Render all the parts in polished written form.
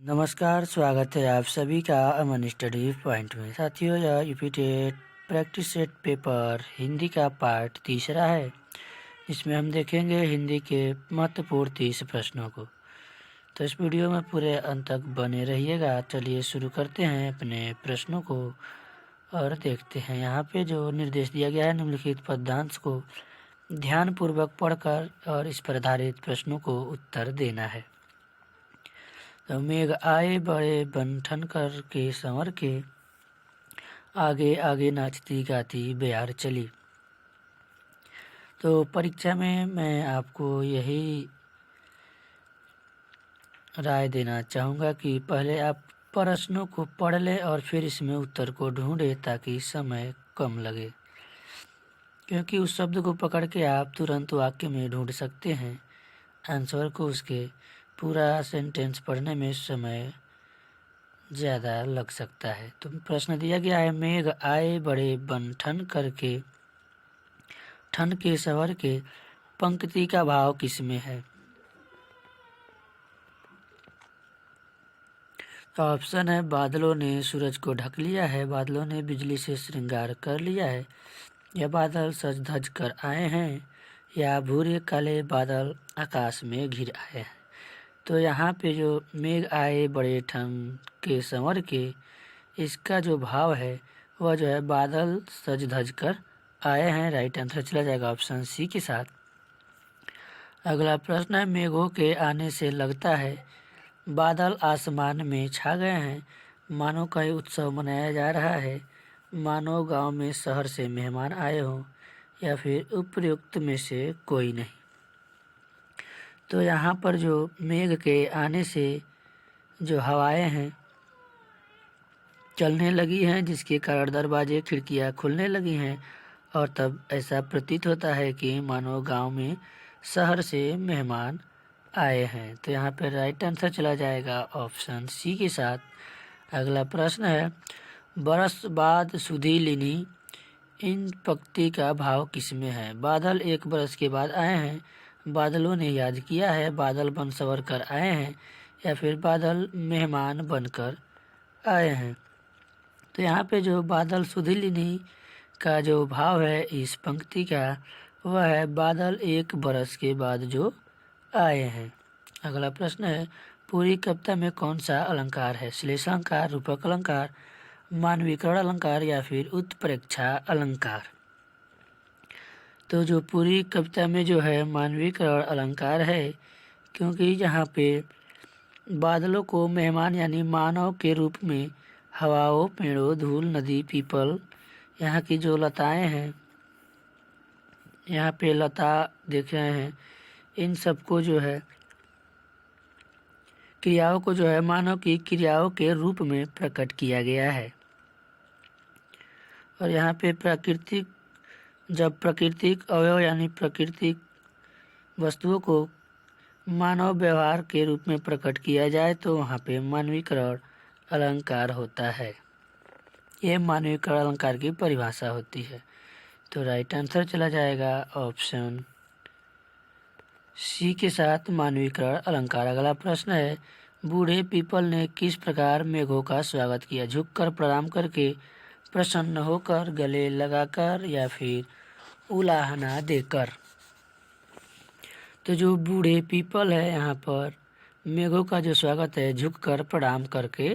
नमस्कार, स्वागत है आप सभी का अमन स्टडी पॉइंट में। साथियों, यह UP TET practice set paper Hindi का पार्ट तीसरा है। इसमें हम देखेंगे हिंदी के महत्वपूर्ण 30 प्रश्नों को। तो इस वीडियो में पूरे अंत तक बने रहिएगा। चलिए शुरू करते हैं अपने प्रश्नों को और देखते हैं। यहाँ पे जो निर्देश दिया गया है, निम्नलिखित पद्यांश को ध्यानपूर्वक पढ़कर और इस पर आधारित प्रश्नों को उत्तर देना है। तो मेघ आए बड़े बन कर के संवर के, आगे आगे नाचती गाती बेयार चली। तो परीक्षा में मैं आपको यही राय देना चाहूँगा कि पहले आप प्रश्नों को पढ़ लें और फिर इसमें उत्तर को ढूंढें, ताकि समय कम लगे। क्योंकि उस शब्द को पकड़ के आप तुरंत वाक्य में ढूंढ सकते हैं, आंसर को उसके पूरा सेंटेंस पढ़ने में समय ज़्यादा लग सकता है। तो प्रश्न दिया गया है, मेघ आए बड़े बन करके, ठन के सवर के, पंक्ति का भाव किसमें है? तो ऑप्शन है, बादलों ने सूरज को ढक लिया है, बादलों ने बिजली से श्रृंगार कर लिया है, या बादल सज धज कर आए हैं, या भूरे काले बादल आकाश में घिर आए हैं। तो यहाँ पे जो मेघ आए बड़े ठन के संवर के, इसका जो भाव है वह जो है बादल सज धज कर आए हैं। राइट आंसर चला जाएगा ऑप्शन सी के साथ। अगला प्रश्न है, मेघों के आने से लगता है बादल आसमान में छा गए हैं, मानो कहीं उत्सव मनाया जा रहा है, मानो गांव में शहर से मेहमान आए हों, या फिर उपयुक्त में से कोई नहीं। तो यहाँ पर जो मेघ के आने से जो हवाएं हैं चलने लगी हैं, जिसके कारण दरवाजे खिड़कियां खुलने लगी हैं, और तब ऐसा प्रतीत होता है कि मानो गांव में शहर से मेहमान आए हैं। तो यहाँ पर राइट आंसर चला जाएगा ऑप्शन सी के साथ। अगला प्रश्न है, बरस बाद सुधी लिनी, इन पंक्ति का भाव किसमें है? बादल एक बरस के बाद आए हैं, बादलों ने याद किया है, बादल बन संवर कर आए हैं, या फिर बादल मेहमान बनकर आए हैं। तो यहाँ पे जो बादल सुधीलिनी का जो भाव है इस पंक्ति का, वह है बादल एक बरस के बाद जो आए हैं। अगला प्रश्न है, पूरी कविता में कौन सा अलंकार है? श्लेष अलंकार, रूपक अलंकार, मानवीकरण अलंकार, या फिर उत्प्रेक्षा अलंकार? तो जो पूरी कविता में जो है मानवीकरण अलंकार है, क्योंकि यहाँ पे बादलों को मेहमान यानी मानव के रूप में हवाओं, पेड़ों, धूल, नदी, पीपल, यहाँ की जो लताएं हैं, यहाँ पे लता देख रहे हैं, इन सबको जो है क्रियाओं को जो है मानव की क्रियाओं के रूप में प्रकट किया गया है। और यहाँ पे जब प्राकृतिक अवयव यानी प्राकृतिक वस्तुओं को मानव व्यवहार के रूप में प्रकट किया जाए, तो वहाँ पे मानवीकरण अलंकार होता है। ये मानवीकरण अलंकार की परिभाषा होती है। तो राइट आंसर चला जाएगा ऑप्शन सी के साथ, मानवीकरण अलंकार। अगला प्रश्न है, बूढ़े पीपल ने किस प्रकार मेघों का स्वागत किया? झुककर, प्रणाम करके, प्रसन्न होकर, गले लगाकर, या फिर उलाहना देकर? तो जो बूढ़े पीपल है, यहाँ पर मेघों का जो स्वागत है झुककर, प्रणाम करके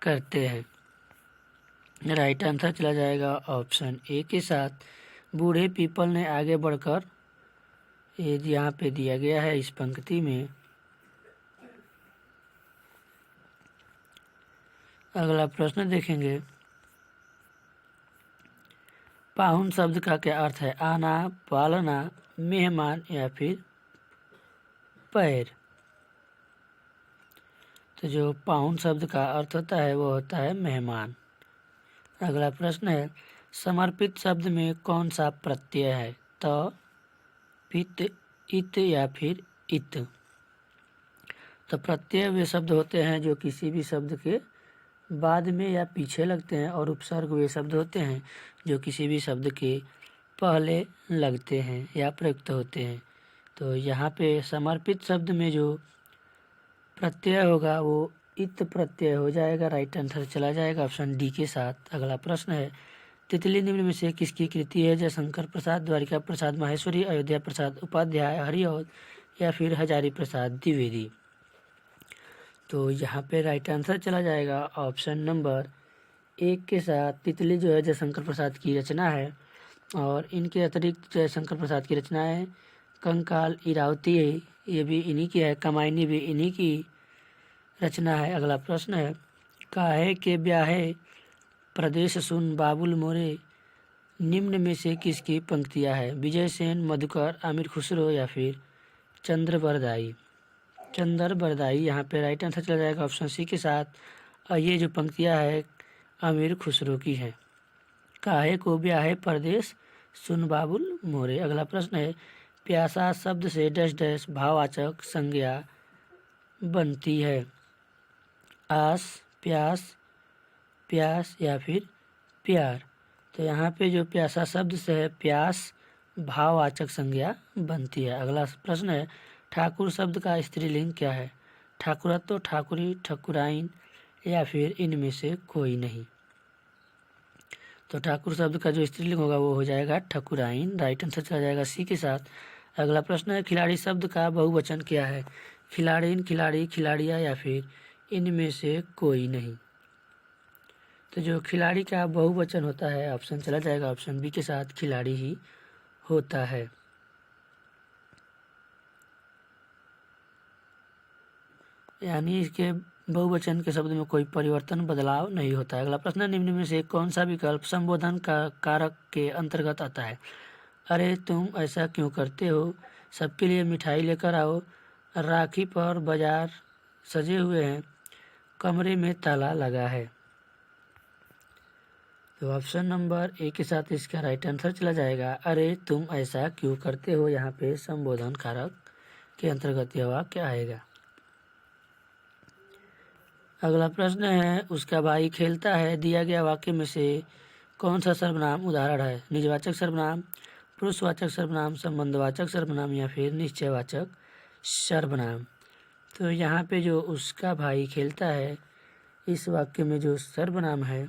करते हैं। राइट आंसर चला जाएगा ऑप्शन ए के साथ। बूढ़े पीपल ने आगे बढ़कर, ये यहाँ पे दिया गया है इस पंक्ति में। अगला प्रश्न देखेंगे, पाहुन शब्द का क्या अर्थ है? आना, पालना, मेहमान, या फिर पैर? तो जो पाहुन शब्द का अर्थ होता है वो होता है मेहमान। अगला प्रश्न है, समर्पित शब्द में कौन सा प्रत्यय है? त, पित, इत, या फिर इत? तो प्रत्यय वे शब्द होते हैं जो किसी भी शब्द के बाद में या पीछे लगते हैं, और उपसर्ग वे शब्द होते हैं जो किसी भी शब्द के पहले लगते हैं या प्रयुक्त होते हैं। तो यहाँ पे समर्पित शब्द में जो प्रत्यय होगा वो इत प्रत्यय हो जाएगा, राइट आंसर चला जाएगा ऑप्शन डी के साथ। अगला प्रश्न है, तितली निम्न में से किसकी कृति है? जयशंकर प्रसाद, द्वारिका प्रसाद माहेश्वरी, अयोध्या प्रसाद उपाध्याय, हरिऔध या फिर हजारी प्रसाद द्विवेदी। तो यहाँ पे राइट आंसर चला जाएगा ऑप्शन नंबर एक के साथ। तितली जो है जयशंकर प्रसाद की रचना है और इनके अतिरिक्त जयशंकर प्रसाद की रचना है कंकाल, इरावती ये भी इन्हीं की है, कमायनी भी इन्हीं की रचना है। अगला प्रश्न है, काहे के ब्याहे प्रदेश सुन बाबुल मोरे निम्न में से किसकी पंक्तियां है? विजय सेन, मधुकर, आमिर खुसरो या फिर चंद्र बरदाई। चंद्र बरदाई यहाँ पे राइट आंसर चला जाएगा ऑप्शन सी के साथ। और ये जो पंक्तियां है आमिर खुसरो की है। काहे को ब्याहे परदेश सुन बाबुल मोरे। अगला प्रश्न है, प्यासा शब्द से डैश डैश भाववाचक संज्ञा बनती है? आस, प्यास, प्यास या फिर प्यार। तो यहाँ पे जो प्यासा शब्द से है प्यास भाववाचक संज्ञा बनती है। अगला प्रश्न है, ठाकुर शब्द का स्त्रीलिंग क्या है? ठाकुरत्व, ठाकुरी, ठकुराइन या फिर इनमें से कोई नहीं। तो ठाकुर शब्द का जो स्त्रीलिंग होगा वो हो जाएगा ठकुराइन, राइट आंसर चला जाएगा सी के साथ। अगला प्रश्न है, खिलाड़ी शब्द का बहुवचन क्या है? खिलाड़िन, खिलाड़ी, खिलाड़िया या फिर इनमें से कोई नहीं। तो जो खिलाड़ी का बहुवचन होता है ऑप्शन चला जाएगा ऑप्शन बी के साथ, खिलाड़ी ही होता है। यानी इसके बहुवचन के शब्द में कोई परिवर्तन बदलाव नहीं होता है। अगला प्रश्न, निम्न में से कौन सा विकल्प संबोधन का कारक के अंतर्गत आता है? अरे तुम ऐसा क्यों करते हो, सबके लिए मिठाई लेकर आओ, राखी पर बाजार सजे हुए हैं, कमरे में ताला लगा है। तो ऑप्शन नंबर ए के साथ इसका राइट आंसर चला जाएगा अरे तुम ऐसा क्यों करते हो। यहाँ पे संबोधन कारक के अंतर्गत यह वाक्य आएगा। अगला प्रश्न है, उसका भाई खेलता है, दिया गया वाक्य में से कौन सा सर्वनाम उदाहरण है? निजवाचक सर्वनाम, पुरुषवाचक सर्वनाम, संबंधवाचक सर्वनाम या फिर निश्चयवाचक सर्वनाम। तो यहाँ पे जो उसका भाई खेलता है इस वाक्य में जो सर्वनाम है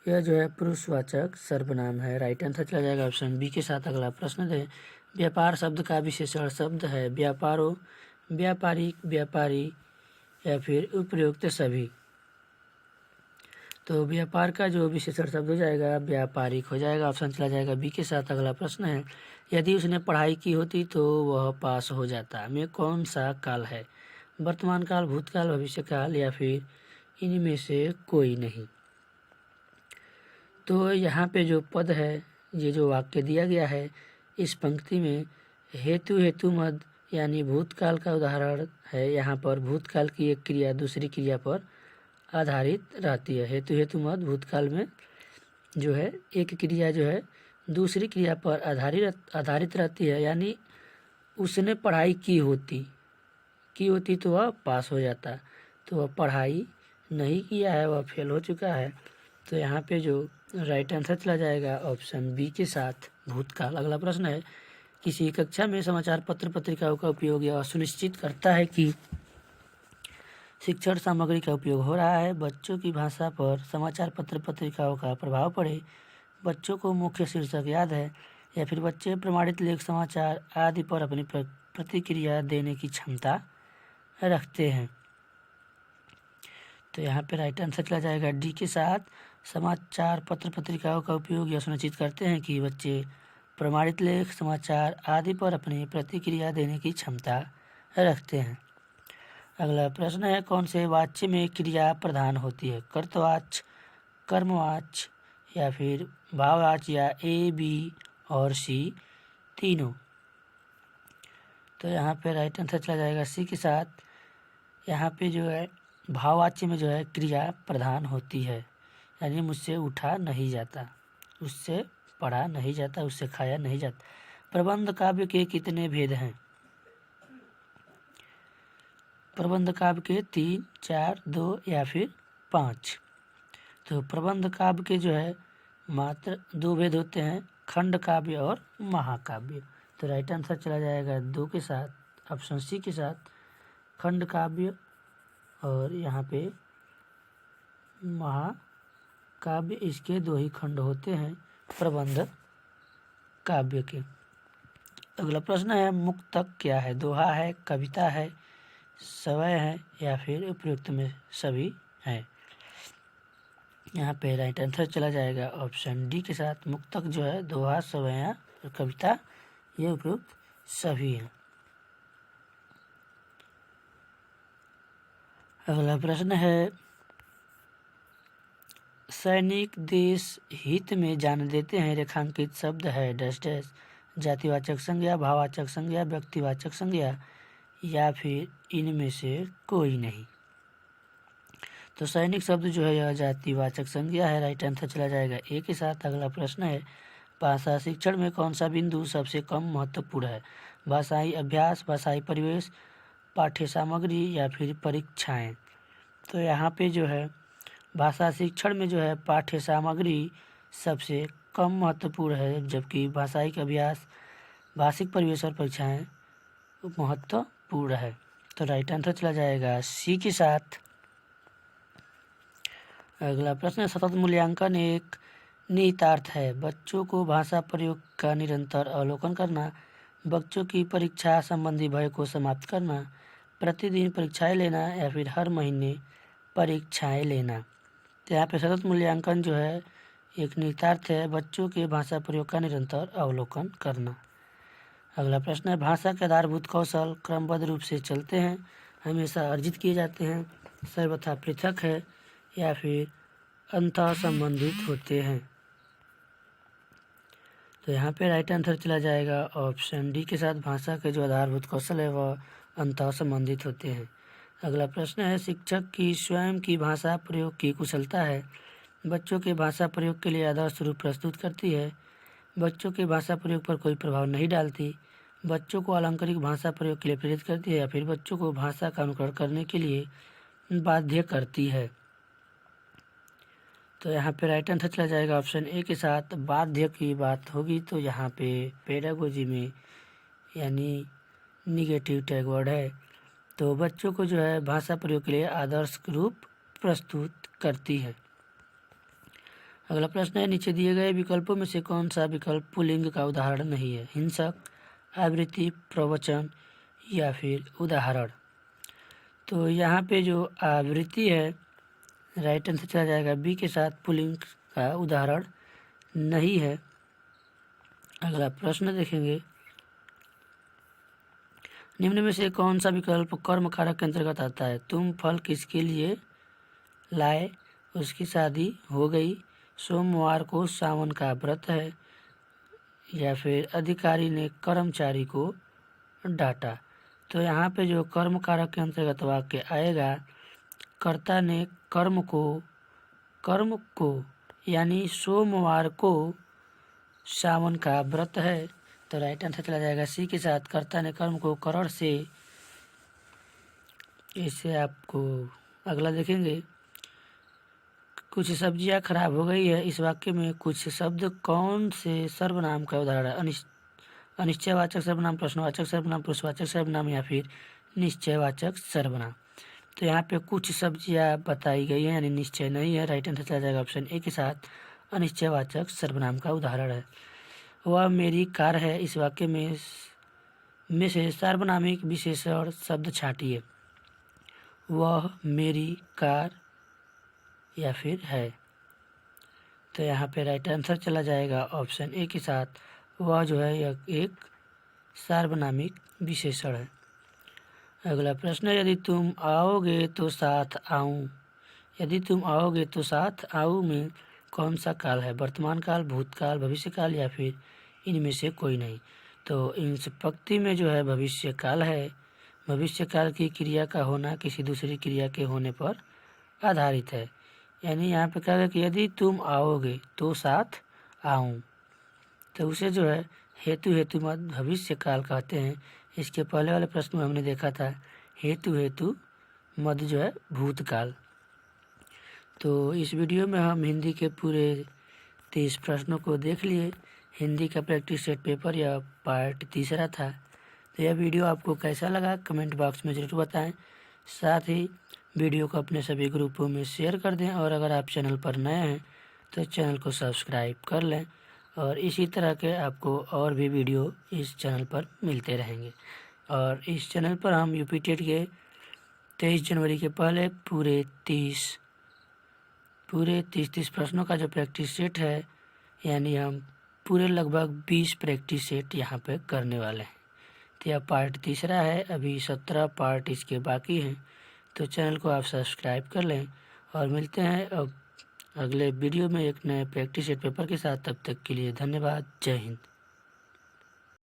यह जो है पुरुषवाचक सर्वनाम है, राइट आंसर चला जाएगा ऑप्शन बी के साथ। अगला प्रश्न है, व्यापार शब्द का विशेषण शब्द है? व्यापारो, व्यापारिक, व्यापारी या फिर उपयुक्त सभी। तो व्यापार का जो विशेषण शब्द हो जाएगा व्यापारिक हो जाएगा, ऑप्शन चला जाएगा बी के साथ। अगला प्रश्न है, यदि उसने पढ़ाई की होती तो वह पास हो जाता में कौन सा काल है? वर्तमान काल, भूतकाल, भविष्य काल या फिर इनमें से कोई नहीं। तो यहाँ पे जो पद है, ये जो वाक्य दिया गया है इस पंक्ति में हेतु हेतु मद यानी भूतकाल का उदाहरण है। यहाँ पर भूतकाल की एक क्रिया दूसरी क्रिया पर आधारित रहती है। हेतु हेतु मद भूतकाल में जो है एक क्रिया जो है दूसरी क्रिया पर आधारित रहती है। यानी उसने पढ़ाई की होती तो वह पास हो जाता, तो वह पढ़ाई नहीं किया है, वह फेल हो चुका है। तो यहाँ पे जो राइट आंसर चला जाएगा ऑप्शन बी के साथ, भूतकाल। अगला प्रश्न है, किसी कक्षा में समाचार पत्र पत्रिकाओं का उपयोग यह सुनिश्चित करता है कि शिक्षण सामग्री का उपयोग हो रहा है, बच्चों की भाषा पर समाचार पत्र पत्रिकाओं का प्रभाव पड़े, बच्चों को मुख्य शीर्षक याद है या फिर बच्चे प्रमाणित लेख, समाचार आदि पर अपनी प्रतिक्रिया देने की क्षमता रखते हैं। तो यहाँ पे राइट आंसर चला जाएगा डी के साथ, समाचार पत्र पत्रिकाओं का उपयोग यह सुनिश्चित करते हैं कि बच्चे प्रमाणित लेख, समाचार आदि पर अपनी प्रतिक्रिया देने की क्षमता रखते हैं। अगला प्रश्न है, कौन से वाच्य में क्रिया प्रधान होती है? कर्तवाच्य, कर्मवाच्य या फिर भाववाच्य या ए, बी और सी तीनों। तो यहाँ पे राइट आंसर चला जाएगा सी के साथ। यहाँ पे जो है भाववाच्य में जो है क्रिया प्रधान होती है, यानी मुझसे उठा नहीं जाता, उससे पढ़ा नहीं जाता, उससे खाया नहीं जाता। प्रबंध काव्य के कितने भेद हैं? प्रबंध काव्य के 3, 4, 2 या फिर 5। तो प्रबंध काव्य के जो है मात्र 2 भेद होते हैं, खंड काव्य और महाकाव्य। तो राइट आंसर चला जाएगा 2 के साथ, ऑप्शन सी के साथ, खंड काव्य और यहाँ पे महाकाव्य इसके 2 ही खंड होते हैं प्रबंध काव्य के। अगला प्रश्न है मुक्तक क्या है? दोहा है, कविता है, सवय है या फिर उपयुक्त में सभी है? यहाँ पे राइट आंसर चला जाएगा ऑप्शन डी के साथ। मुक्तक जो है दोहा, सवय और कविता ये उपयुक्त सभी हैं। अगला प्रश्न है सैनिक देश हित में जान देते हैं रेखांकित शब्द है डैश डैश। जातिवाचक संज्ञा, भाववाचक संज्ञा, व्यक्तिवाचक संज्ञा या फिर इनमें से कोई नहीं। तो सैनिक शब्द जो है यह जातिवाचक संज्ञा है। राइट आंसर चला जाएगा ए के साथ। अगला प्रश्न है भाषा शिक्षण में कौन सा बिंदु सबसे कम महत्वपूर्ण है? भाषाई अभ्यास, भाषाई परिवेश, पाठ्य सामग्री या फिर परीक्षाएं? तो यहाँ पे जो है भाषा शिक्षण में जो है पाठ्य सामग्री सबसे कम महत्वपूर्ण है, जबकि भाषाई अभ्यास, भाषिक परिवेश और परीक्षाएं महत्वपूर्ण है। तो राइट आंसर चला जाएगा सी के साथ। अगला प्रश्न सतत मूल्यांकन एक निहितार्थ है। बच्चों को भाषा प्रयोग का निरंतर अवलोकन करना, बच्चों की परीक्षा संबंधी भय को समाप्त करना, प्रतिदिन परीक्षाएं लेना या फिर हर महीने परीक्षाएं लेना। तो यहाँ पे सतत मूल्यांकन जो है एक निहितार्थ है, बच्चों के भाषा प्रयोग का निरंतर अवलोकन करना। अगला प्रश्न है भाषा के आधारभूत कौशल क्रमबद्ध रूप से चलते हैं, हमेशा अर्जित किए जाते हैं, सर्वथा पृथक है या फिर अंतः संबंधित होते हैं? तो यहाँ पे राइट आंसर चला जाएगा ऑप्शन डी के साथ। भाषा के जो आधारभूत कौशल है वह अंतः संबंधित होते हैं। अगला प्रश्न है शिक्षक की स्वयं की भाषा प्रयोग की कुशलता है, बच्चों के भाषा प्रयोग के लिए आदर्श रूप प्रस्तुत करती है, बच्चों के भाषा प्रयोग पर कोई प्रभाव नहीं डालती, बच्चों को अलंकारिक भाषा प्रयोग के लिए प्रेरित करती है या फिर बच्चों को भाषा का अनुकरण करने के लिए बाध्य करती है? तो यहाँ पे राइट आंसर चला जाएगा ऑप्शन ए के साथ। बाध्य की बात होगी तो यहाँ पे पेडागोजी में यानी निगेटिव टैग वर्ड है, तो बच्चों को जो है भाषा प्रयोग के लिए आदर्श रूप प्रस्तुत करती है। अगला प्रश्न है नीचे दिए गए विकल्पों में से कौन सा विकल्प पुल्लिंग का उदाहरण नहीं है? हिंसक, आवृत्ति, प्रवचन या फिर उदाहरण? तो यहाँ पे जो आवृत्ति है राइट आंसर चला जाएगा बी के साथ, पुल्लिंग का उदाहरण नहीं है। अगला प्रश्न देखेंगे निम्न में से कौन सा विकल्प कर्म कारक के अंतर्गत आता है? तुम फल किसके लिए लाए, उसकी शादी हो गई, सोमवार को सावन का व्रत है या फिर अधिकारी ने कर्मचारी को डांटा? तो यहाँ पे जो कर्म कारक के अंतर्गत वाक्य आएगा कर्ता ने कर्म को यानी सोमवार को सावन का व्रत है। तो राइट आंसर चला जाएगा सी के साथ। कर्ता ने कर्म को करण से। इससे आपको अगला देखेंगे कुछ सब्जियां खराब हो गई है, इस वाक्य में कुछ शब्द कौन से सर्वनाम का उदाहरण है? अनिश्चयवाचक सर्वनाम, प्रश्नवाचक सर्वनाम, पुरुषवाचक सर्वनाम या फिर निश्चयवाचक सर्वनाम? तो यहाँ पे कुछ सब्जियां बताई गई है यानी निश्चय नहीं है। राइट आंसर चला जाएगा ऑप्शन ए के साथ। अनिश्चयवाचक सर्वनाम का उदाहरण है वह मेरी कार है, इस वाक्य में से सार्वनामिक विशेषण शब्द छांटिए। वह मेरी कार या फिर है? तो यहाँ पे राइट आंसर चला जाएगा ऑप्शन ए के साथ। वह जो है यह एक सार्वनामिक विशेषण है। अगला प्रश्न है यदि तुम आओगे तो साथ आऊं। यदि तुम आओगे तो साथ आऊं में कौन सा काल है? वर्तमान काल, भूतकाल, भविष्यकाल या फिर इनमें से कोई नहीं? तो इस पंक्ति में जो है भविष्य काल है। भविष्य काल की क्रिया का होना किसी दूसरी क्रिया के होने पर आधारित है, यानी यहाँ पे कहा कि यदि तुम आओगे तो साथ आऊं, तो उसे जो है हेतु मत भविष्य काल कहते हैं। इसके पहले वाले प्रश्न में हमने देखा था हेतु मद जो है भूतकाल। तो इस वीडियो में हम हिंदी के पूरे 30 प्रश्नों को देख लिए। हिंदी का प्रैक्टिस सेट पेपर यह पार्ट तीसरा था। तो यह वीडियो आपको कैसा लगा कमेंट बॉक्स में ज़रूर बताएं। साथ ही वीडियो को अपने सभी ग्रुपों में शेयर कर दें और अगर आप चैनल पर नए हैं तो चैनल को सब्सक्राइब कर लें और इसी तरह के आपको और भी वीडियो इस चैनल पर मिलते रहेंगे। और इस चैनल पर हम यूपी टेट के 23 जनवरी के पहले पूरे 30 प्रश्नों का जो प्रैक्टिस सेट है, यानी हम पूरे लगभग 20 प्रैक्टिस सेट यहाँ पे करने वाले हैं। तो यह पार्ट तीसरा है, अभी 17 पार्ट इसके बाकी हैं। तो चैनल को आप सब्सक्राइब कर लें और मिलते हैं अब अगले वीडियो में एक नए प्रैक्टिस सेट पेपर के साथ। तब तक के लिए धन्यवाद। जय हिंद।